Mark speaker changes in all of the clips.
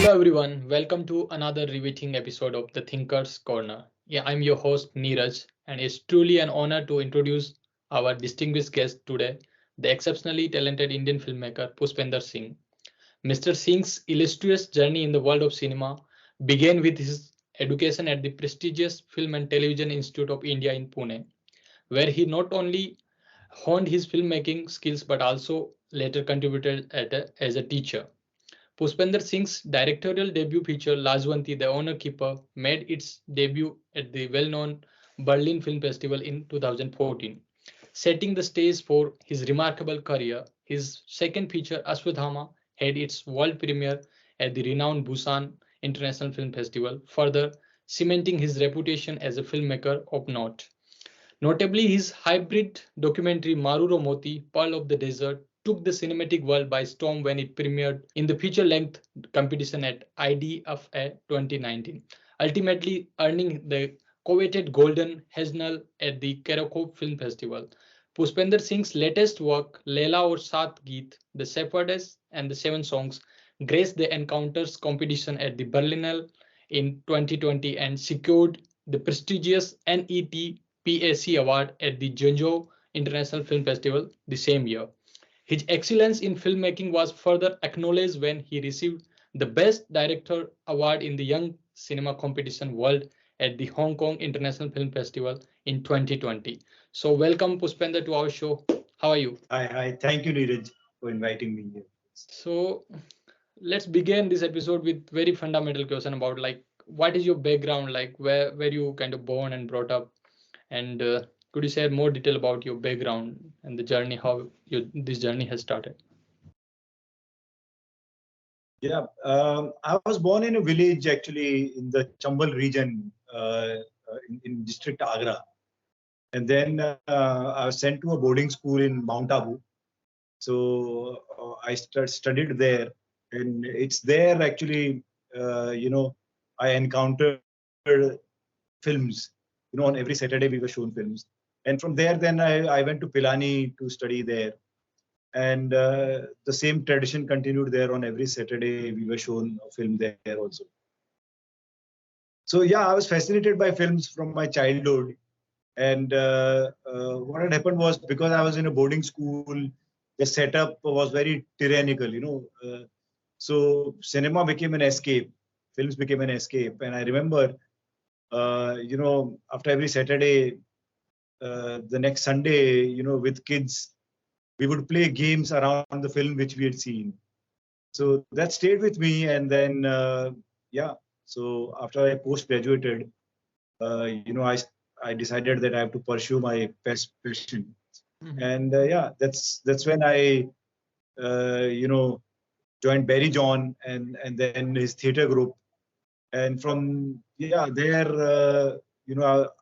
Speaker 1: Hello everyone, welcome to another riveting episode of The Thinker's Corner. Yeah, I'm your host Neeraj, and it's truly an honor to introduce our distinguished guest today, the exceptionally talented Indian filmmaker Pushpendra Singh. Mr. Singh's illustrious journey in the world of cinema began with his education at the prestigious Film and Television Institute of India in Pune, where he not only honed his filmmaking skills but also later contributed as a teacher. Pushpender Singh's directorial debut feature Lajwanti, The Honor Keeper, made its debut at the well-known Berlin Film Festival in 2014, setting the stage for his remarkable career. His second feature, Ashwatthama, had its world premiere at the renowned Busan International Film Festival, further cementing his reputation as a filmmaker of note. Notably, his hybrid documentary Maruro Moti, Pearl of the Desert, took the cinematic world by storm when it premiered in the feature-length competition at IDFA 2019, ultimately earning the coveted Golden Haznel at the Krakow Film Festival. Pushpender Singh's latest work, Leela Aur Saat Geet, The Shepherdess and the Seven Songs, graced the Encounters competition at the Berlinale in 2020 and secured the prestigious NET Award at the Jeonju International Film Festival the same year. His excellence in filmmaking was further acknowledged when he received the Best Director Award in the Young Cinema Competition World at the Hong Kong International Film Festival in 2020. So, welcome Pushpender to our show. How are you?
Speaker 2: Hi. Thank you, Neeraj, for inviting me here.
Speaker 1: So, let's begin this episode with very fundamental question about like what is your background, like where you kind of born and brought up, and could you share more detail about your background and the journey, how this journey has started?
Speaker 2: Yeah, I was born in a village actually in the Chambal region in district Agra. And then I was sent to a boarding school in Mount Abu. So I studied there. And it's there actually, I encountered films. On every Saturday we were shown films. And from there, then I went to Pilani to study there. And the same tradition continued there. On every Saturday we were shown a film there also. So yeah, I was fascinated by films from my childhood. And what had happened was, because I was in a boarding school, the setup was very tyrannical. So cinema became an escape, films became an escape. And I remember after every Saturday, the next Sunday, with kids, we would play games around the film which we had seen. So that stayed with me. And then, so after I post-graduated, I decided that I have to pursue my passion. Mm-hmm. And that's when I, joined Barry John and then his theater group. And from there,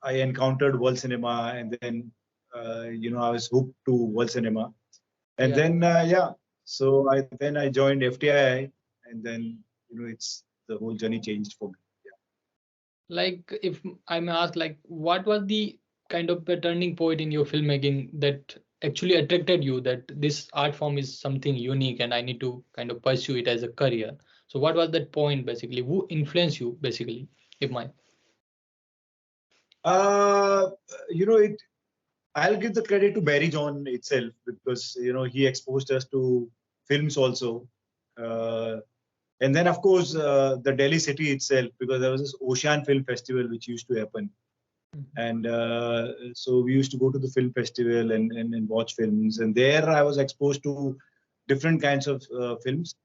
Speaker 2: I encountered world cinema, and then I was hooked to world cinema. And then so I joined FTI, and then it's the whole journey changed for me.
Speaker 1: Like, if I may ask, like, what was the kind of a turning point in your filmmaking that actually attracted you, that this art form is something unique and I need to kind of pursue it as a career? So what was that point basically? Who influenced you basically, if my
Speaker 2: I'll give the credit to Barry John itself, because he exposed us to films also, and then of course the Delhi city itself, because there was this Ocean Film Festival which used to happen, and so we used to go to the film festival and watch films, and there I was exposed to different kinds of films,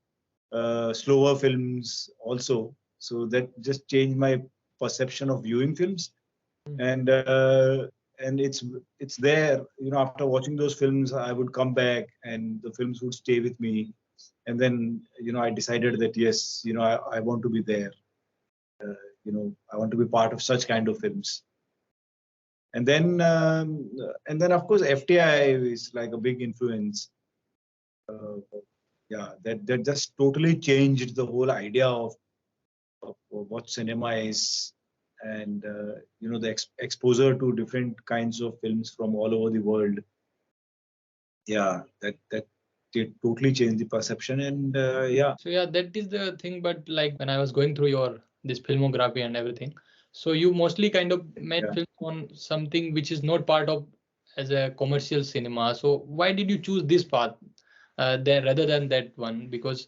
Speaker 2: slower films also. So that just changed my perception of viewing films, and it's there. After watching those films, I would come back, and the films would stay with me, and then I decided that yes, I want to be there. I want to be part of such kind of films. And then of course FTI is like a big influence. That just totally changed the whole idea of what cinema is, and the exposure to different kinds of films from all over the world. That totally changed the perception. And yeah.
Speaker 1: So yeah, that is the thing. But like when I was going through your this filmography and everything, so you mostly kind of made
Speaker 2: Yeah.
Speaker 1: films on something which is not part of as a commercial cinema. So why did you choose this path there rather than that one? Because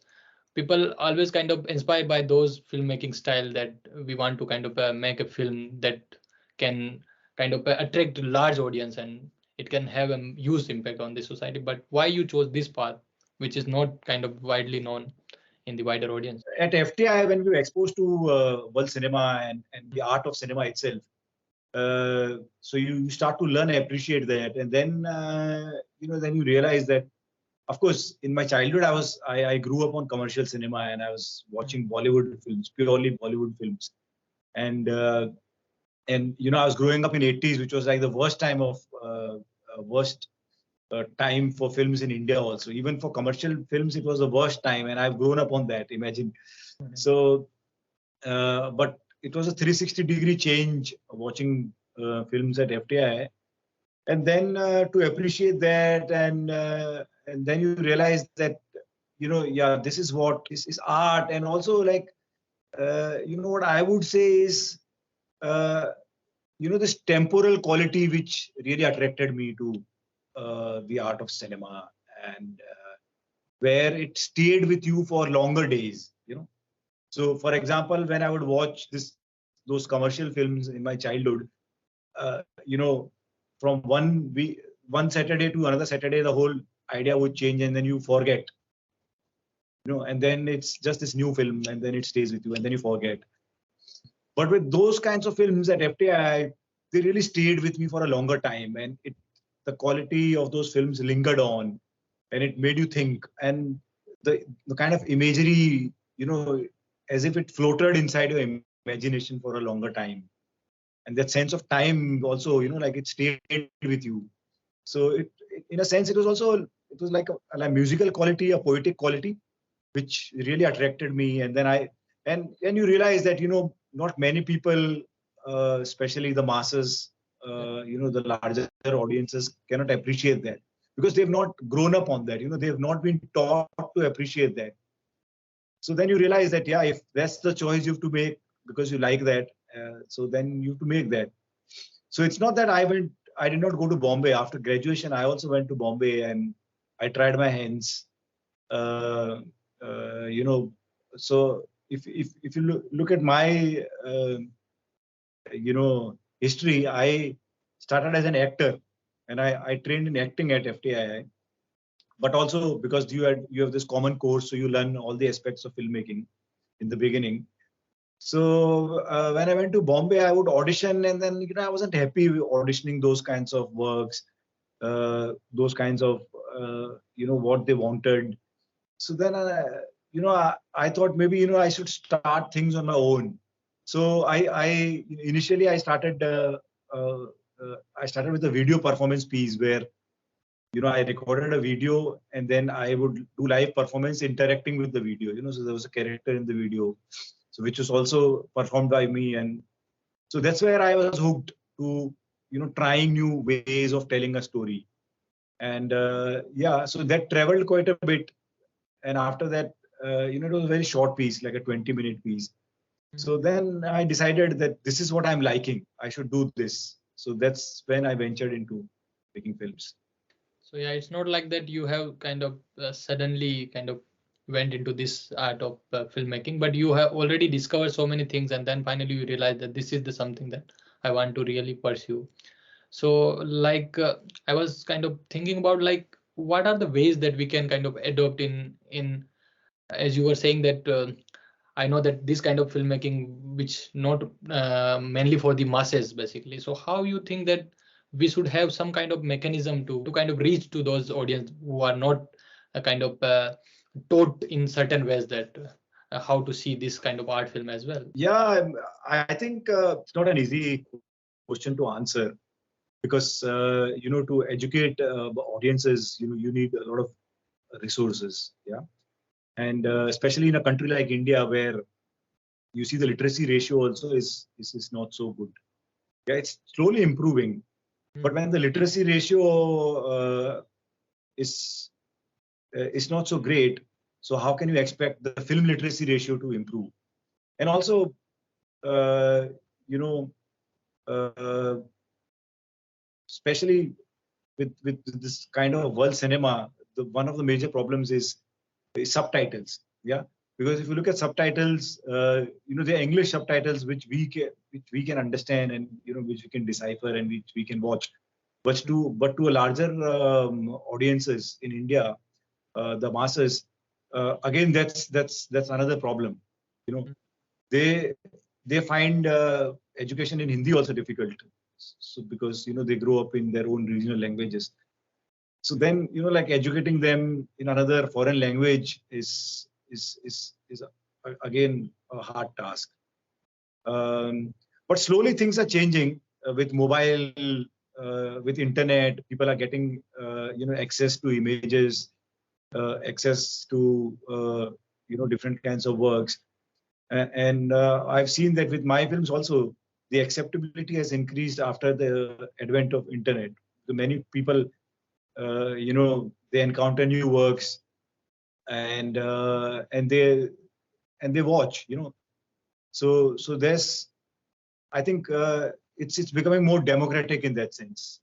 Speaker 1: people always kind of inspired by those filmmaking style that we want to kind of make a film that can kind of attract a large audience and it can have a huge impact on the society. But why you chose this path, which is not kind of widely known in the wider audience?
Speaker 2: At FTI, when we were exposed to world cinema and the art of cinema itself, so you start to learn and appreciate that, and then then you realize that, of course, in my childhood, I grew up on commercial cinema and I was watching Bollywood films, purely Bollywood films, and I was growing up in '80s, which was like the worst time of worst time for films in India. Also, even for commercial films, it was the worst time, and I've grown up on that. Imagine. So, but it was a 360-degree change watching films at FTI, and then to appreciate that, and then you realize that this is what this is art, and also like what I would say is this temporal quality which really attracted me to the art of cinema, and where it stayed with you for longer days. So, for example, when I would watch those commercial films in my childhood, from one Saturday to another Saturday, the whole idea would change, and then you forget. And then it's just this new film, and then it stays with you, and then you forget. But with those kinds of films at FTI, they really stayed with me for a longer time, and the quality of those films lingered on, and it made you think, and the kind of imagery, as if it floated inside your imagination for a longer time, and that sense of time also, like it stayed with you. So in a sense, it was like a musical quality, a poetic quality, which really attracted me. And then you realize that not many people, especially the masses, the larger audiences, cannot appreciate that because they've not grown up on that. They've not been taught to appreciate that. So then you realize that, yeah, if that's the choice you have to make because you like that, so then you have to make that. So it's not that I did not go to Bombay. After graduation, I also went to Bombay and I tried my hands. So if you look at my history, I started as an actor, and I trained in acting at FTII. But also because you have this common course, so you learn all the aspects of filmmaking in the beginning. So when I went to Bombay, I would audition, and then I wasn't happy with auditioning those kinds of works, those kinds of what they wanted. So then I thought maybe I should start things on my own. So I initially I started with a video performance piece where I recorded a video and then I would do live performance interacting with the video. So there was a character in the video, so which was also performed by me, and so that's where I was hooked to trying new ways of telling a story. And so that traveled quite a bit, and after that it was a very short piece, like a 20-minute piece. So then I decided that this is what I'm liking, I should do this. So that's when I ventured into making films.
Speaker 1: So yeah, it's not like that you have kind of suddenly kind of went into this art of filmmaking, but you have already discovered so many things, and then finally you realize that this is the something that I want to really pursue. So like I was kind of thinking about like what are the ways that we can kind of adopt in as you were saying that I know that this kind of filmmaking which not mainly for the masses basically. So how you think that we should have some kind of mechanism to kind of reach to those audience who are not kind of taught in certain ways that how to see this kind of art film as well?
Speaker 2: Yeah, I think it's not an easy question to answer because to educate audiences, you need a lot of resources. Yeah, and especially in a country like India where you see the literacy ratio also is not so good. Yeah, it's slowly improving, but when the literacy ratio is is not so great. So how can you expect the film literacy ratio to improve? And also, you know, especially with this kind of world cinema, one of the major problems is subtitles. Yeah, because if you look at subtitles, they're English subtitles which we can understand, and which we can decipher and which we can watch. But to a larger audiences in India, the masses, again that's another problem. They find education in Hindi also difficult. So because they grow up in their own regional languages. So then like educating them in another foreign language is again a hard task. But slowly things are changing with mobile, with internet. People are getting access to images, access to different kinds of works. And I've seen that with my films also, the acceptability has increased after the advent of internet. So many people, they encounter new works, and they watch. So there's, I think it's becoming more democratic in that sense.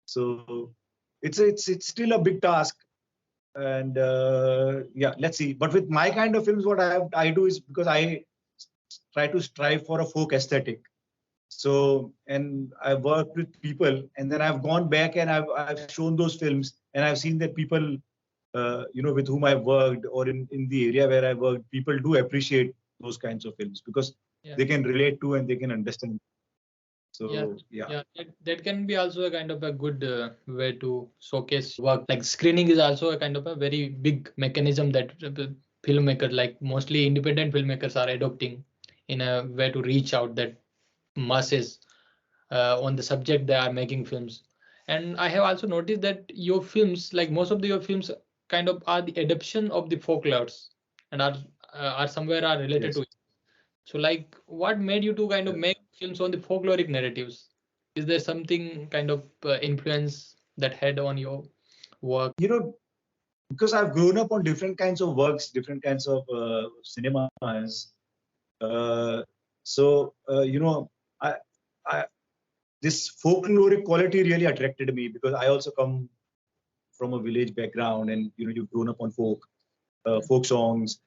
Speaker 2: So it's still a big task. And let's see. But with my kind of films, what I do is, because I try to strive for a folk aesthetic. So, and I've worked with people, and then I've gone back and I've shown those films, and I've seen that people, with whom I've worked, or in the area where I worked, people do appreciate those kinds of films because they can relate to and they can understand. So
Speaker 1: that can be also a kind of a good way to showcase work. Like screening is also a kind of a very big mechanism that filmmakers, like mostly independent filmmakers, are adopting in a way to reach out that masses on the subject they are making films. And I have also noticed that your films, like most of your films, kind of are the adaptation of the folklores and are somewhere are related to it. So like, what made you to kind of make films on the folkloric narratives? Is there something kind of influence that had on your work?
Speaker 2: Because I've grown up on different kinds of works, different kinds of cinemas. I this folkloric quality really attracted me, because I also come from a village background, and you've grown up on folk songs,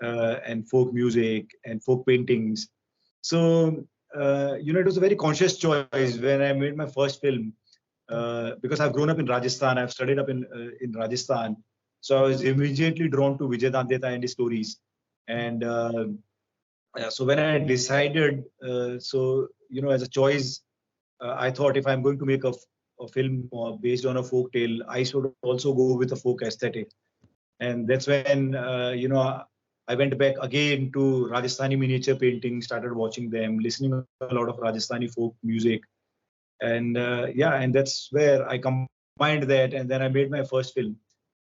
Speaker 2: and folk music and folk paintings. So it was a very conscious choice when I made my first film, because I've grown up in Rajasthan. I've studied up in Rajasthan, so I was immediately drawn to Vijay Dandeta and his stories. And so when I decided, as a choice, I thought if I'm going to make a film based on a folk tale, I should also go with a folk aesthetic. And that's when I went back again to Rajasthani miniature painting, started watching them, listening a lot of Rajasthani folk music, and and that's where I combined that, and then I made my first film,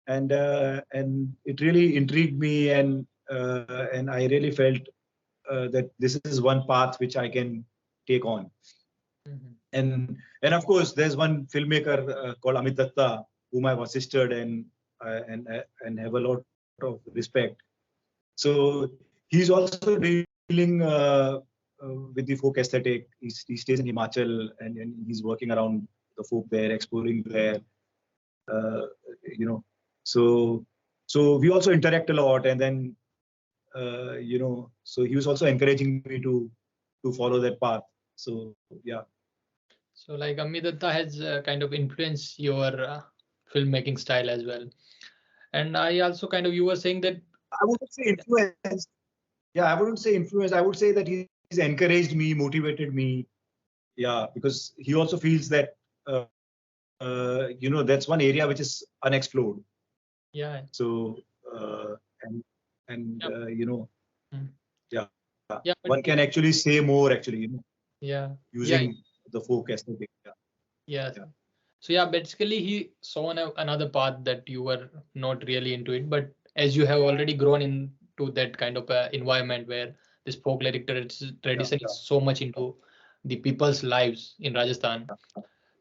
Speaker 2: and it really intrigued me, and I really felt that this is one path which I can take on. And of course, there's one filmmaker called Amit Datta, whom I've assisted and have a lot of respect. So he's also dealing with the folk aesthetic. He stays in Himachal, and he's working around the folk there, exploring there. So we also interact a lot, and then so he was also encouraging me to follow that path. So yeah.
Speaker 1: So like Amit Datta has kind of influenced your filmmaking style as well. And I also kind of, you were saying that
Speaker 2: I wouldn't say influence. Yeah, I wouldn't say influence. I would say that he's encouraged me, motivated me. Yeah, because he also feels that that's one area which is unexplored.
Speaker 1: Yeah.
Speaker 2: So
Speaker 1: yeah,
Speaker 2: one can actually say more actually. Using the folk aesthetic.
Speaker 1: Yeah. So yeah, basically he saw another path that you were not really into it, but as you have already grown into that kind of environment where this folkloric tradition is so much into the people's lives in Rajasthan.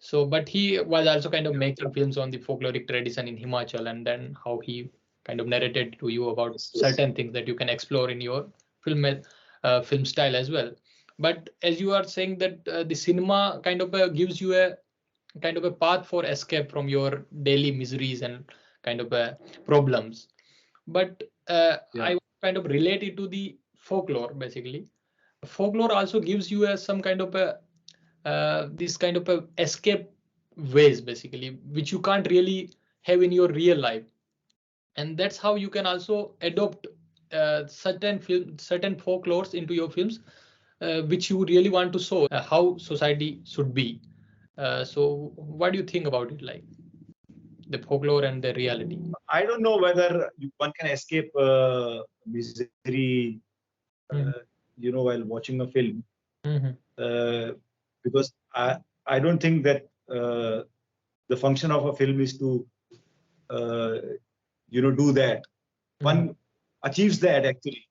Speaker 1: So, but he was also kind of making films on the folkloric tradition in Himachal, and then how he kind of narrated to you about certain things that you can explore in your film style as well. But as you are saying that the cinema kind of gives you a kind of a path for escape from your daily miseries and kind of problems. But I kind of relate it to the folklore. Basically, folklore also gives you some kind of a this kind of a escape ways, basically, which you can't really have in your real life, and that's how you can also adopt certain folklores into your films, which you really want to show how society should be. So what do you think about it, like the folklore and the reality?
Speaker 2: I don't know whether one can escape misery, while watching a film, because I don't think that the function of a film is to do that. One achieves that actually,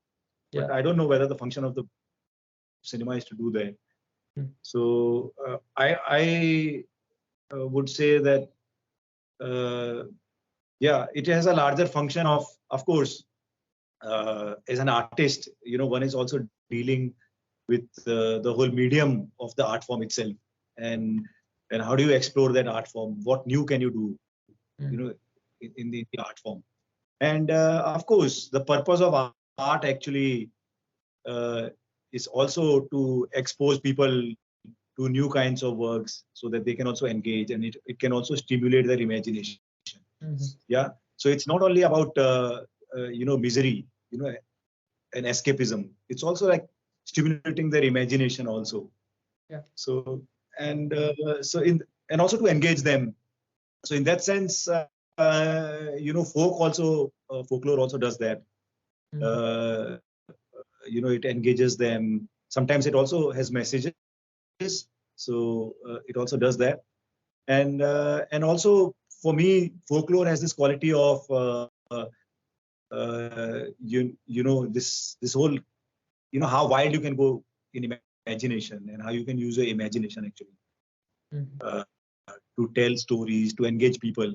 Speaker 2: but I don't know whether the function of the cinema is to do that. So I would say that it has a larger function of course, as an artist, one is also dealing with the whole medium of the art form itself, and how do you explore that art form? What new can you do, in the art form? And of course, the purpose of art actually is also to expose people to new kinds of works so that they can also engage, and it can also stimulate their imagination. Yeah. So it's not only about misery, and escapism. It's also like stimulating their imagination also.
Speaker 1: Yeah.
Speaker 2: So and also to engage them. So in that sense, folklore also does that. It engages them. Sometimes it also has messages. So it also does that. And also for me, folklore has this quality of this whole, how wild you can go in imagination, and how you can use your imagination actually to tell stories, to engage people,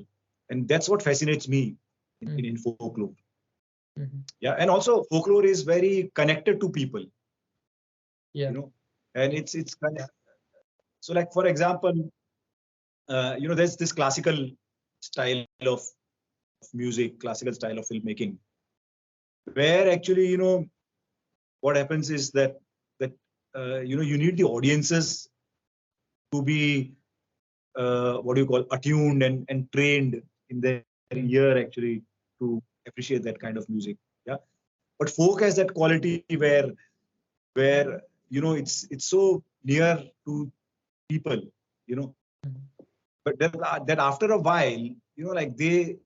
Speaker 2: and that's what fascinates me in folklore. Yeah, and also folklore is very connected to people.
Speaker 1: Yeah.
Speaker 2: And it's kind of, so like for example, there's this classical style of music, classical style of filmmaking, where actually, what happens is that you need the audiences to be attuned and trained in their ear actually to appreciate that kind of music. Yeah, but folk has that quality where it's so near to people, but that after a while, like they,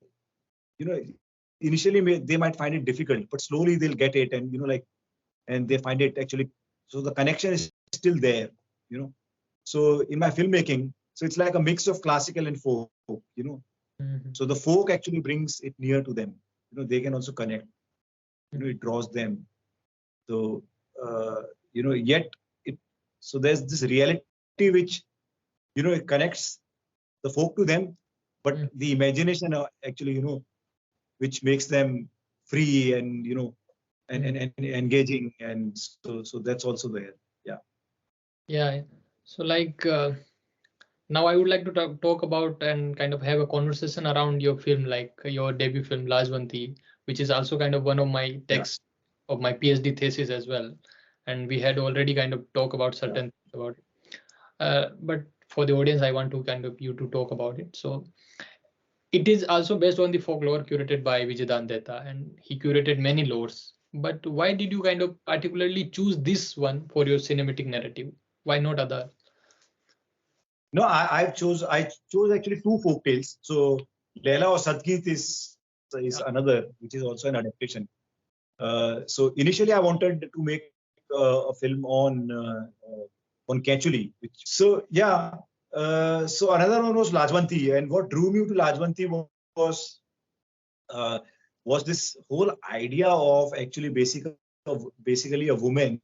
Speaker 2: initially they might find it difficult, but slowly they'll get it, and and they find it actually, so the connection is still there. So in my filmmaking, so it's like a mix of classical and folk. So the folk actually brings it near to them. They can also connect. It draws them. So yet it. So there's this reality which it connects the folk to them, but the imagination actually which makes them free and and engaging, and so that's also there.
Speaker 1: Yeah. So like now I would like to talk about and kind of have a conversation around your film, like your debut film Lajwanti, which is also kind of one of my texts of my PhD thesis as well, and we had already kind of talk about certain things about it. But for the audience, I want to kind of you to talk about it. So it is also based on the folklore curated by Vijayan Detta, and he curated many lores. But why did you kind of particularly choose this one for your cinematic narrative? Why not other?
Speaker 2: No, I chose actually two folk tales. So Leela or Sadgit is another, which is also an adaptation. So initially I wanted to make a film on Kechuli. So another one was Lajwanti, and what drew me to Lajwanti was this whole idea of actually basically a woman,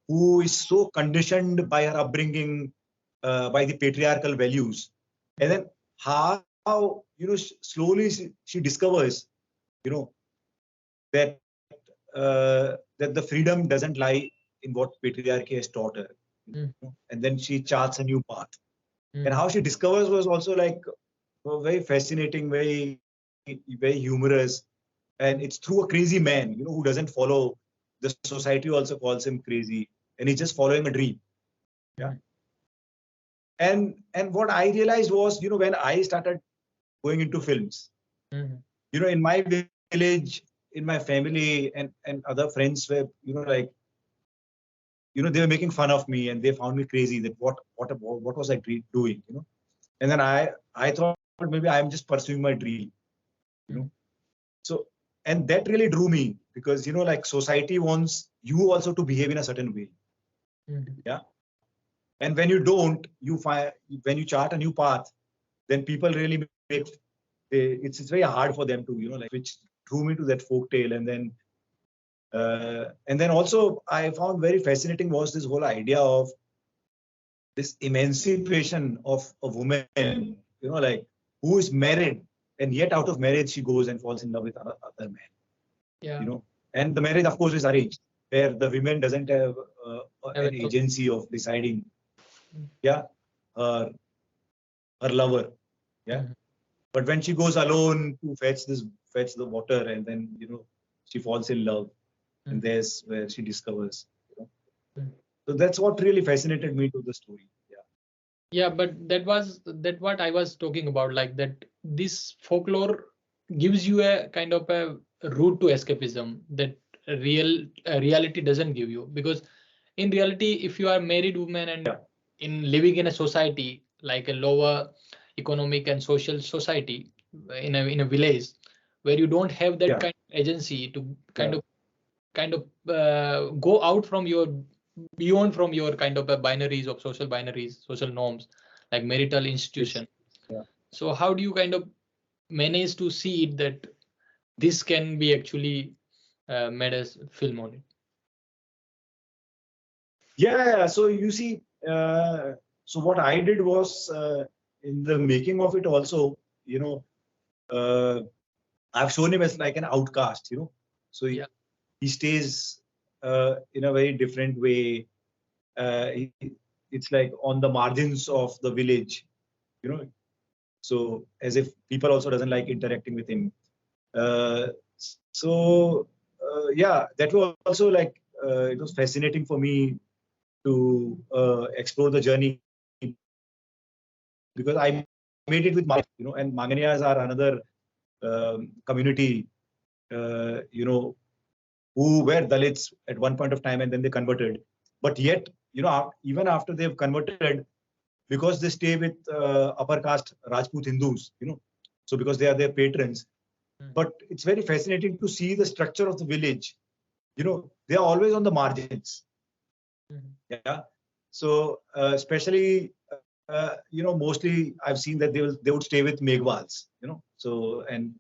Speaker 2: who is so conditioned by her upbringing, by the patriarchal values, and then how slowly she discovers, that that the freedom doesn't lie in what patriarchy has taught her, and then she charts a new path. And how she discovers was also like very fascinating, very humorous, and it's through a crazy man, who doesn't follow. The society also calls him crazy, and he's just following a dream. Yeah. And what I realized was, when I started going into films, in my village, in my family, and other friends were, like, they were making fun of me, and they found me crazy. That what was I doing, And then I thought maybe I'm just pursuing my dream, So, and that really drew me, because like society wants you also to behave in a certain way. Yeah. And when you don't, when you chart a new path, then people really it's very hard for them to, like, which drew me to that folk tale. And then also I found very fascinating was this whole idea of this emancipation of a woman, like, who is married, and yet out of marriage she goes and falls in love with other man.
Speaker 1: Yeah.
Speaker 2: And the marriage, of course, is arranged, where the woman doesn't have an agency of deciding, her lover. Yeah. But when she goes alone to fetch the water, and then she falls in love, and there's where she discovers. So that's what really fascinated me to the story.
Speaker 1: Yeah, but that what I was talking about, like that this folklore gives you a kind of a route to escapism that reality doesn't give you. Because in reality, if you are a married woman and in living in a society like a lower economic and social society, in a village where you don't have that kind of agency to kind of go out from your beyond from your kind of binaries of social binaries, social norms, like marital institution. So how do you kind of manage to see it that this can be actually made as film on it?
Speaker 2: Yeah. So you see, so what I did was, in the making of it also, I've shown him as like an outcast, So he stays in a very different way. It's like on the margins of the village, So as if people also doesn't like interacting with him. That was also like, it was fascinating for me to explore the journey, because I made it with Manganiyas, and Manganiyas are another community, who were Dalits at one point of time, and then they converted. But yet, even after they've converted, because they stay with upper caste Rajput Hindus, so because they are their patrons. But it's very fascinating to see the structure of the village. They are always on the margins. Yeah. So especially, mostly I've seen that they would stay with Meghwals, so and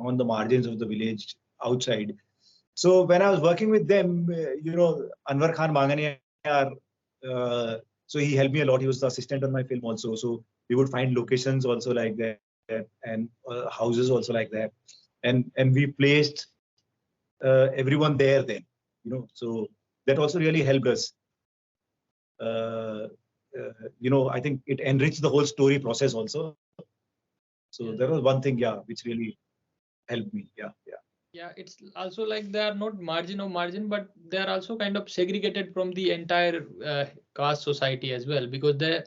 Speaker 2: on the margins of the village outside. So when I was working with them, Anwar Khan Manganiya, so he helped me a lot. He was the assistant on my film also. So we would find locations also like that, and houses also like that, and we placed everyone there then, So that also really helped us. I think it enriched the whole story process also. So that was one thing, which really helped me.
Speaker 1: Yeah, it's also like they are not margin, but they are also kind of segregated from the entire caste society as well, because they,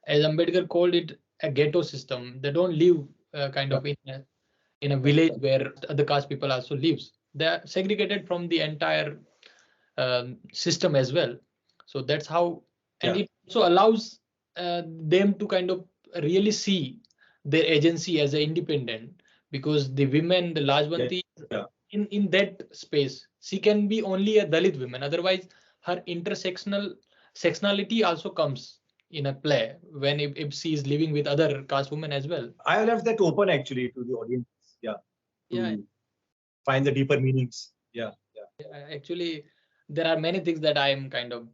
Speaker 1: as Ambedkar called it, a ghetto system. They don't live kind of in a village where other caste people also lives. They are segregated from the entire system as well. So that's how, and it also allows them to kind of really see their agency as an independent, because the women, the Lajwanti, in that space, she can be only a Dalit woman. Otherwise, her sectionality also comes in a play when if she is living with other caste women as well.
Speaker 2: I left that open actually to the audience. To find the deeper meanings.
Speaker 1: Actually, there are many things that I am kind of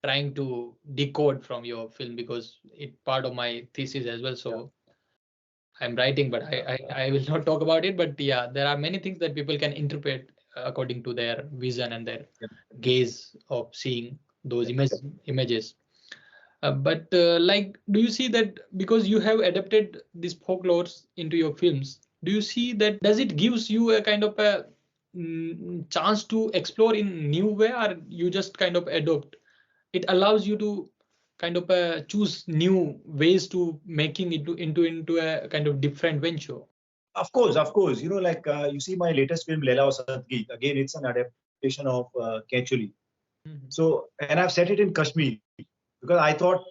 Speaker 1: trying to decode from your film, because it's part of my thesis as well. So I'm writing, but I will not talk about it. But yeah, there are many things that people can interpret according to their vision and their
Speaker 2: Yep.
Speaker 1: gaze of seeing those images. But like, do you see that because you have adapted these folklores into your films, do you see that does it gives you a kind of a chance to explore in new way, or you just kind of adopt? It allows you to kind of choose new ways to making it into a kind of different venture.
Speaker 2: Of course. Like you see my latest film, Leela or Sadgi. Again, it's an adaptation of Kechuli.
Speaker 1: Mhm.
Speaker 2: So, and I've set it in Kashmir because I thought,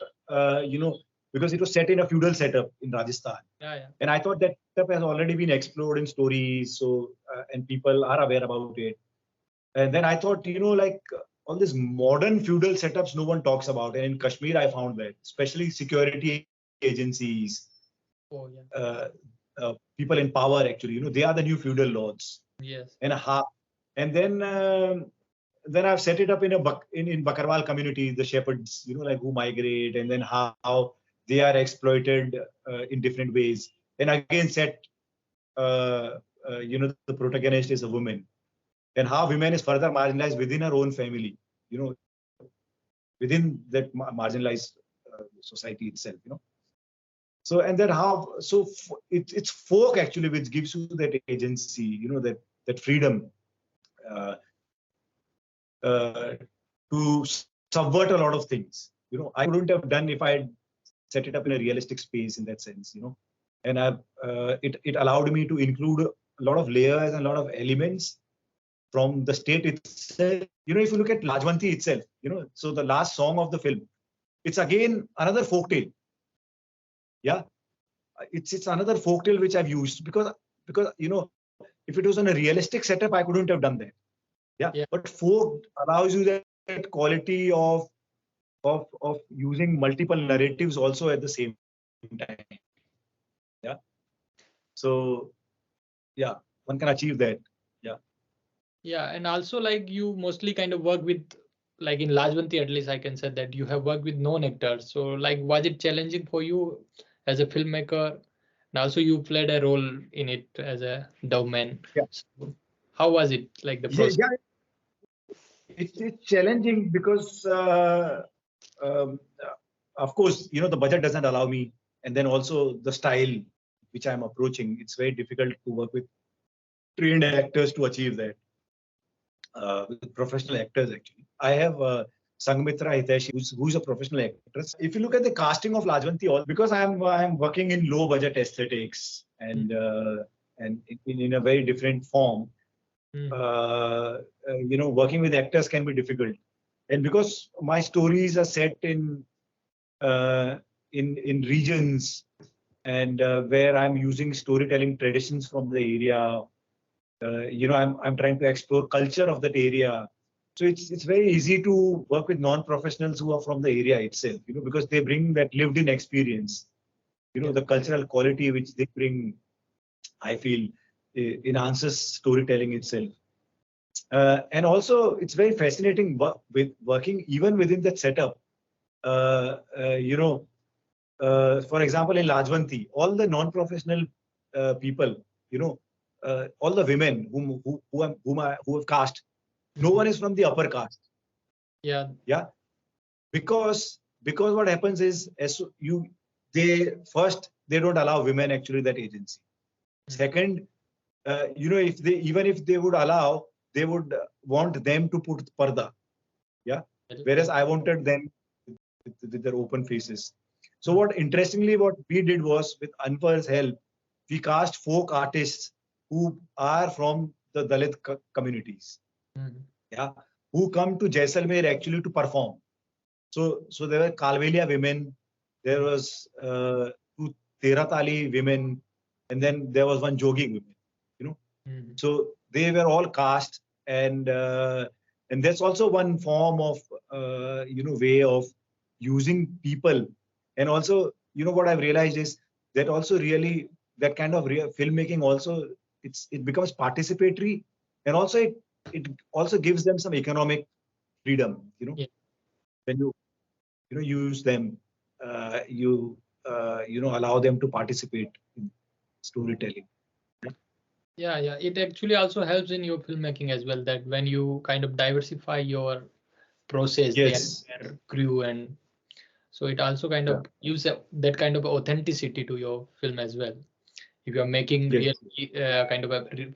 Speaker 2: because it was set in a feudal setup in Rajasthan.
Speaker 1: Yeah.
Speaker 2: And I thought that setup has already been explored in stories. So, and people are aware about it. And then I thought, like all these modern feudal setups, no one talks about. And in Kashmir, I found that, especially security agencies,
Speaker 1: Oh yeah.
Speaker 2: people in power, actually, they are the new feudal lords.
Speaker 1: Yes.
Speaker 2: And then I've set it up in Bakarwal community, the shepherds, like who migrate, and then how they are exploited in different ways. And again, the protagonist is a woman, and how women is further marginalized within her own family, within that marginalized society itself. So, and then it's folk actually which gives you that agency, that freedom uh, to subvert a lot of things. I couldn't have done if I had set it up in a realistic space in that sense. And it allowed me to include a lot of layers and a lot of elements from the state itself. If you look at Lajwanti itself, so the last song of the film, it's again another folktale. Yeah, it's another folktale which I've used because if it was on a realistic setup, I couldn't have done that. Yeah. But folk allows you that quality of using multiple narratives also at the same time. Yeah. So yeah, one can achieve that. Yeah.
Speaker 1: Yeah, and also like you mostly kind of work with, like in Lajwanti, at least I can say that you have worked with known actors. So like, was it challenging for you as a filmmaker? And also you played a role in it as a doveman.
Speaker 2: Yeah.
Speaker 1: So how was it, like the process?
Speaker 2: Yeah. It's challenging because of course the budget doesn't allow me, and then also the style which I'm approaching, it's very difficult to work with trained actors to achieve that. With professional actors, actually, I have Sangamitra Hiteshi, who's a professional actress. If you look at the casting of Lajwanti, all because I'm working in low budget aesthetics and in a very different form. Working with actors can be difficult, and because my stories are set in regions and where I'm using storytelling traditions from the area. I'm trying to explore culture of that area. So it's very easy to work with non-professionals who are from the area itself, because they bring that lived-in experience, the cultural quality which they bring, I feel, enhances storytelling itself. And also, it's very fascinating with working even within that setup. For example, in Lajwanti, all the non-professional people, all the women who have cast, no one is from the upper caste.
Speaker 1: Yeah.
Speaker 2: Yeah, because what happens is they don't allow women actually that agency. Second, if they would allow, they would want them to put parda. Yeah, whereas I wanted them with their open faces. So what we did was, with Anwar's help, we cast folk artists who are from the Dalit communities. Yeah, who come to Jaisalmer actually to perform. So there were Kalvelia women, there was two Teratali women, and then there was one Jogi women. So they were all cast, and that's also one form of way of using people. And also, what I've realized is that also really that kind of filmmaking also it becomes participatory, and also it also gives them some economic freedom.
Speaker 1: Yeah.
Speaker 2: when you use them, you allow them to participate in storytelling.
Speaker 1: Yeah, yeah. It actually also helps in your filmmaking as well, that when you kind of diversify your process, the
Speaker 2: Yes.
Speaker 1: entire crew, and so it also kind
Speaker 2: Yeah.
Speaker 1: of gives that kind of authenticity to your film as well. If you are making
Speaker 2: Yes.
Speaker 1: kind of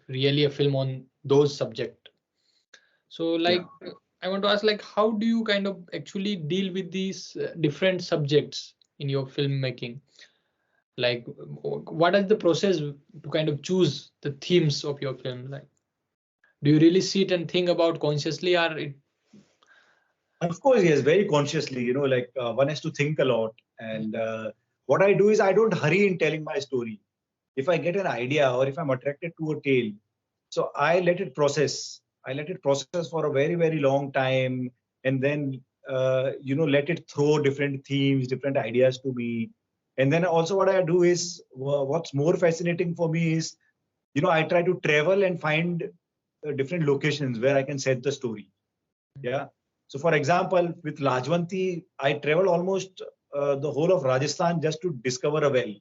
Speaker 1: really a film on those subject. So
Speaker 2: Yeah.
Speaker 1: like I want to ask, like, how do you kind of actually deal with these different subjects in your filmmaking? Like, what is the process to kind of choose the themes of your film? Like, do you really sit and think about consciously, or it?
Speaker 2: Of course, yes, very consciously. Like one has to think a lot. And what I do is I don't hurry in telling my story. If I get an idea or if I'm attracted to a tale, so I let it process. I let it process for a very, very long time, and then let it throw different themes, different ideas to me. And then also what I do is what's more fascinating for me is I try to travel and find different locations where I can set the story. Yeah. So, for example, with Lajwanti, I traveled almost the whole of Rajasthan just to discover a well.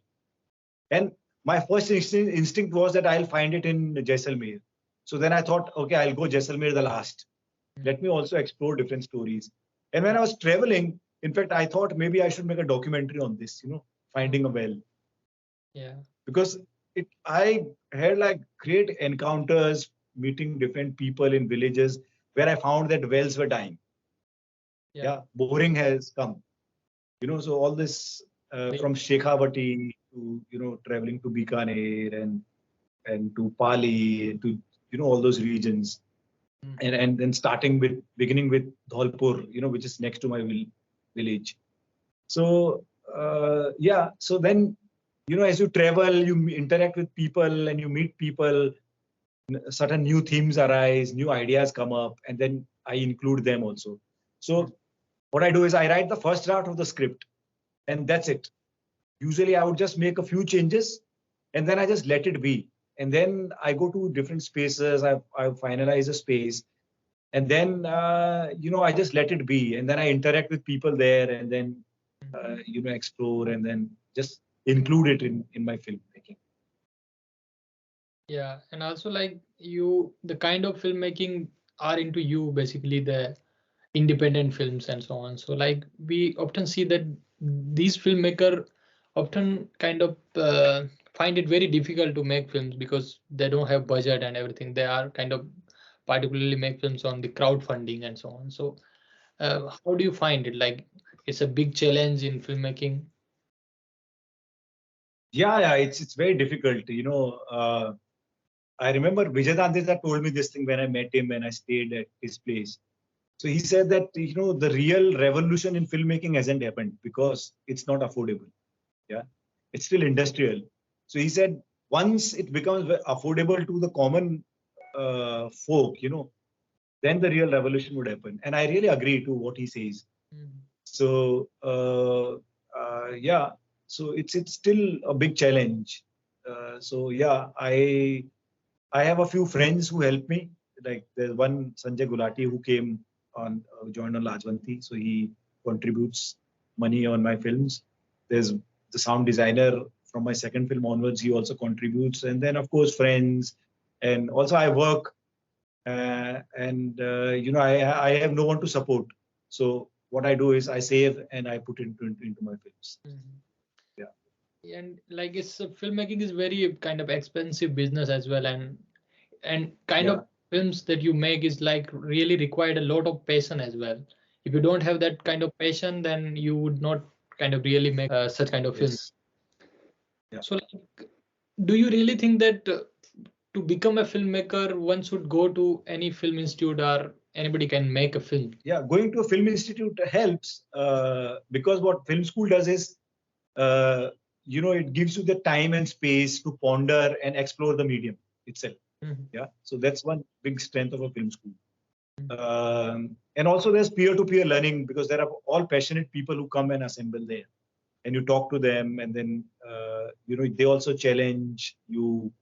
Speaker 2: And my first instinct was that I'll find it in Jaisalmer. So then I thought, okay, I'll go Jaisalmer the last. Let me also explore different stories. And when I was traveling, in fact, I thought maybe I should make a documentary on this, finding a well.
Speaker 1: Yeah.
Speaker 2: Because I had like great encounters meeting different people in villages where I found that wells were dying. Yeah, boring has come. So all this from Shekhavati to traveling to Bikaner and to Pali to all those regions, and then beginning with Dholpur, which is next to my village. So so then as you travel, you interact with people and you meet people. Certain new themes arise, new ideas come up, and then I include them also. So what I do is I write the first draft of the script, and that's it. Usually I would just make a few changes and then I just let it be. And then I go to different spaces, I finalize a space, and then I just let it be. And then I interact with people there, and then explore, and then just include it in my filmmaking.
Speaker 1: Yeah, and also like the kind of filmmaking are into you, basically the independent films and so on. So like we often see that these filmmaker often kind of find it very difficult to make films because they don't have budget and everything. They are kind of particularly make films on the crowdfunding and so on. So how do you find it? Like, it's a big challenge in filmmaking.
Speaker 2: Yeah, it's very difficult. I remember Vijay Dandesa told me this thing when I met him and I stayed at his place. So he said that the real revolution in filmmaking hasn't happened because it's not affordable. Yeah, it's still industrial. So he said once it becomes affordable to the common folk, then the real revolution would happen. And I really agree to what he says. So yeah, so it's still a big challenge. So yeah, I have a few friends who help me. Like there's one Sanjay Gulati who came on joined on Lajwanti, so he contributes money on my films. There's the sound designer from my second film onwards. He also contributes, and then of course friends, and also I work, and I have no one to support. So what I do is I save and I put into my films. Yeah.
Speaker 1: And like filmmaking is very kind of expensive business as well, and kind of films that you make is like really required a lot of passion as well. If you don't have that kind of passion, then you would not kind of really make such kind of films.
Speaker 2: Yeah.
Speaker 1: So like, do you really think that to become a filmmaker, one should go to any film institute or anybody can make a film?
Speaker 2: Yeah, going to a film institute helps because what film school does is, it gives you the time and space to ponder and explore the medium itself. Yeah, so that's one big strength of a film school. And also there's peer-to-peer learning because there are all passionate people who come and assemble there, and you talk to them, and then they also challenge you,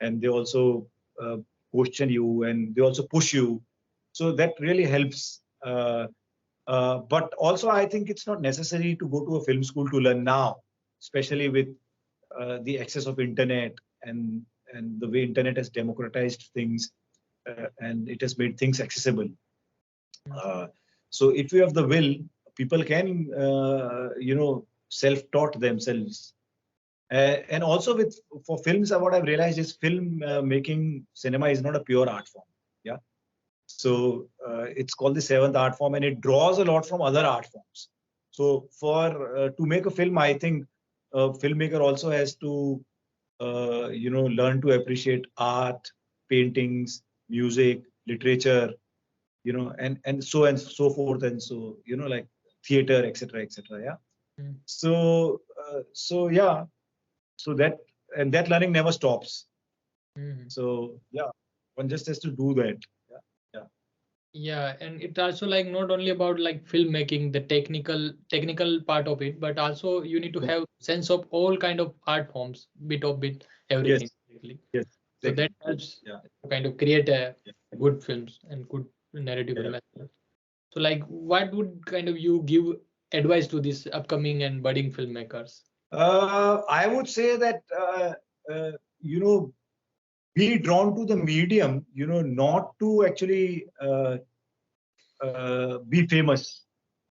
Speaker 2: and they also question you, and they also push you. So that really helps. But also, I think it's not necessary to go to a film school to learn now, especially with the access of internet and the way internet has democratized things and it has made things accessible. So if you have the will, people can self-taught themselves. And also with for films, what I've realized is film making cinema is not a pure art form. Yeah. So it's called the seventh art form, and it draws a lot from other art forms. So for to make a film, I think a filmmaker also has to learn to appreciate art, paintings, music, literature, and so forth, and so like theater, etc., etc. Yeah.
Speaker 1: Mm.
Speaker 2: So yeah, so that learning never stops.
Speaker 1: Mhm.
Speaker 2: So yeah, one just has to do that. Yeah. Yeah.
Speaker 1: Yeah, and it also like not only about like filmmaking, the technical part of it, but also you need to
Speaker 2: Yeah.
Speaker 1: have sense of all kind of art forms, bit of bit,
Speaker 2: Yes.
Speaker 1: everything. Basically.
Speaker 2: Yes.
Speaker 1: So that
Speaker 2: Exactly.
Speaker 1: helps
Speaker 2: Yeah.
Speaker 1: to kind of create a
Speaker 2: Yeah.
Speaker 1: good films and good narrative
Speaker 2: Yeah.
Speaker 1: film as well. So like, what would kind of you give advice to these upcoming and budding filmmakers?
Speaker 2: I would say that uh, you know be drawn to the medium, not to actually be famous.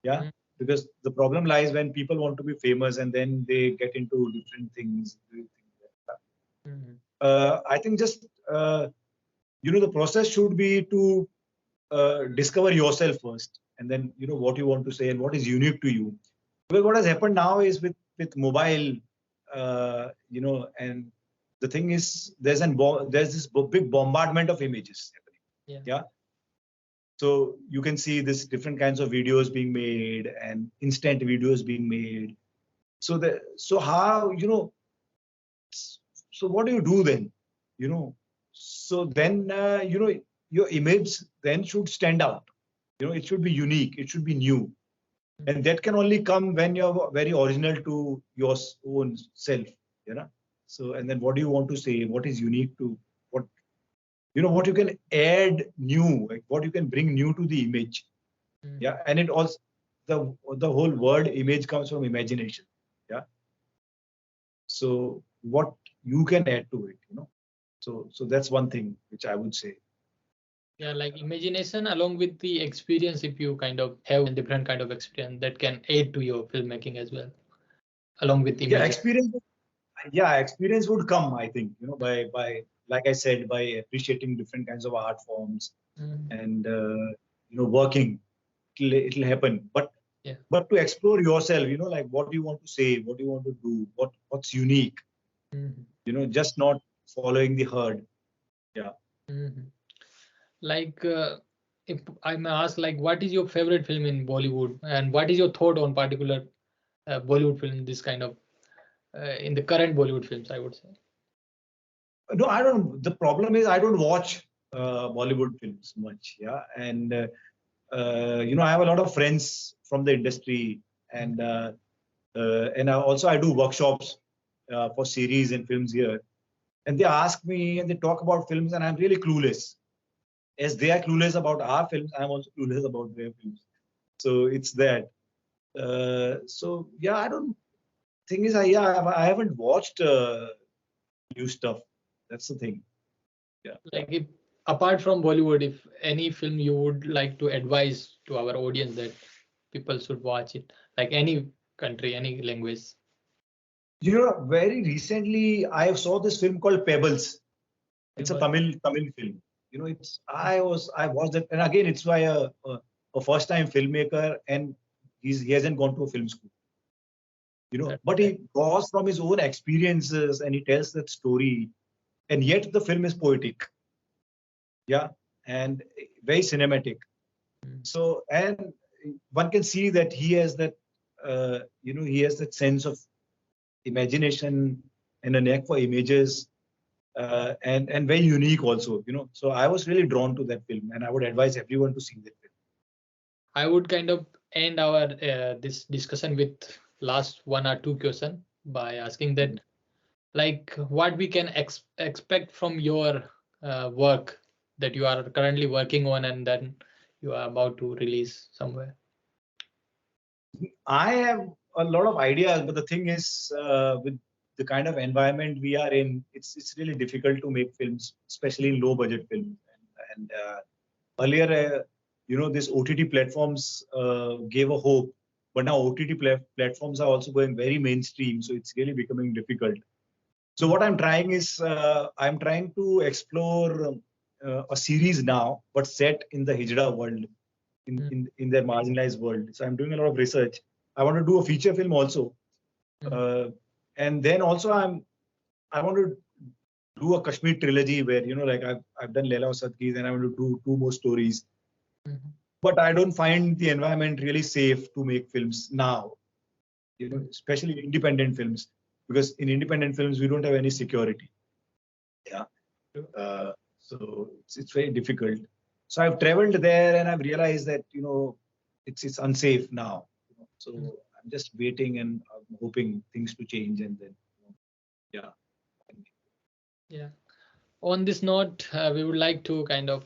Speaker 2: Yeah,
Speaker 1: Mm,
Speaker 2: because the problem lies when people want to be famous and then they get into different things.
Speaker 1: mm,
Speaker 2: I think just the process should be to discover yourself first, and then what you want to say and what is unique to you. Because what has happened now is with mobile, and the thing is there's this big bombardment of images happening.
Speaker 1: yeah.
Speaker 2: Yeah. So you can see this different kinds of videos being made and instant videos being made. So how so what do you do then? So then your image then should stand out. It should be unique. It should be new, and that can only come when you're very original to your own self. So and then what do you want to say? What is unique to what what you can add new, like what you can bring new to the image.
Speaker 1: Mm.
Speaker 2: Yeah, and it also the whole word image comes from imagination. Yeah. So what you can add to it. So that's one thing which I would say.
Speaker 1: Yeah, like imagination along with the experience, if you kind of have different kind of experience that can aid to your filmmaking as well, along with
Speaker 2: Yeah,
Speaker 1: images.
Speaker 2: experience would come, I think, by like I said, by appreciating different kinds of art forms
Speaker 1: Mm,
Speaker 2: and working. It'll happen.
Speaker 1: yeah.
Speaker 2: But to explore yourself, like what do you want to say, what do you want to do, what's unique,
Speaker 1: Mhm,
Speaker 2: just not following the herd. Yeah.
Speaker 1: mhm. Like, if I may ask, like, what is your favorite film in Bollywood, and what is your thought on particular Bollywood film, this kind of in the current Bollywood films, I would say.
Speaker 2: No, I don't. The problem is I don't watch Bollywood films much. Yeah, and I have a lot of friends from the industry,
Speaker 1: Mm,
Speaker 2: and I do workshops for series and films here, and they ask me and they talk about films, and I'm really clueless. As they are clueless about our films, I'm also clueless about their films. So it's that. So yeah, I don't. Thing is, I haven't watched new stuff. That's the thing. Yeah.
Speaker 1: like, if apart from Bollywood, if any film you would like to advise to our audience that people should watch it, like any country, any language.
Speaker 2: Very recently I saw this film called Pebbles. It's a
Speaker 1: Able-
Speaker 2: Tamil film. I watched it, and again it's by a first time filmmaker, and he hasn't gone to a film school.
Speaker 1: that-
Speaker 2: But
Speaker 1: that-
Speaker 2: he draws from his own experiences and he tells that story, and yet the film is poetic. Yeah, and very cinematic.
Speaker 1: Mm,
Speaker 2: So and one can see that he has that sense of imagination and a knack for images, and very unique also. So I was really drawn to that film, and I would advise everyone to see that film.
Speaker 1: I would kind of end our this discussion with last one or two question by asking that, like, what we can expect from your work that you are currently working on and then you are about to release somewhere.
Speaker 2: I have a lot of ideas, but the thing is, with the kind of environment we are in, it's really difficult to make films, especially low budget films. And earlier, this OTT platforms gave a hope, but now OTT platforms are also going very mainstream, so it's really becoming difficult. So what I'm trying is, I'm trying to explore a series now, but set in the Hijra world, in their marginalized world. So I'm doing a lot of research. I want to do a feature film also, uh, and then also I want to do a Kashmir trilogy where like I've done Leela Sadki's and I want to do two more stories. But I don't find the environment really safe to make films now, especially independent films, because in independent films we don't have any security. Yeah. So it's very difficult. So I've traveled there and I've realized that it's unsafe now. So I'm just waiting and I'm hoping things to change, and then yeah.
Speaker 1: Yeah. On this note, we would like to kind of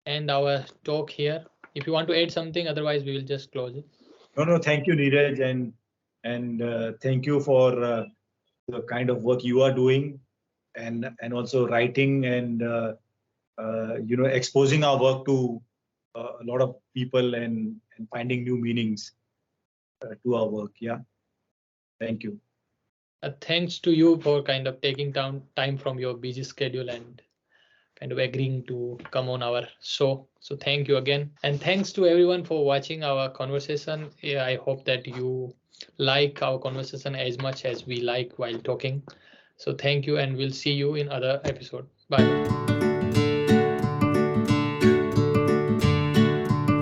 Speaker 1: end our talk here. If you want to add something, otherwise we will just close it.
Speaker 2: No, thank you, Neeraj, and thank you for the kind of work you are doing, and also writing and exposing our work to a lot of people, and finding new meanings to our work. Yeah, thank you.
Speaker 1: Thanks to you for kind of taking down time from your busy schedule and kind of agreeing to come on our show. So thank you again. And thanks to everyone for watching our conversation. Yeah, I hope that you like our conversation as much as we like while talking. So thank you, and we'll see you in other episode. Bye.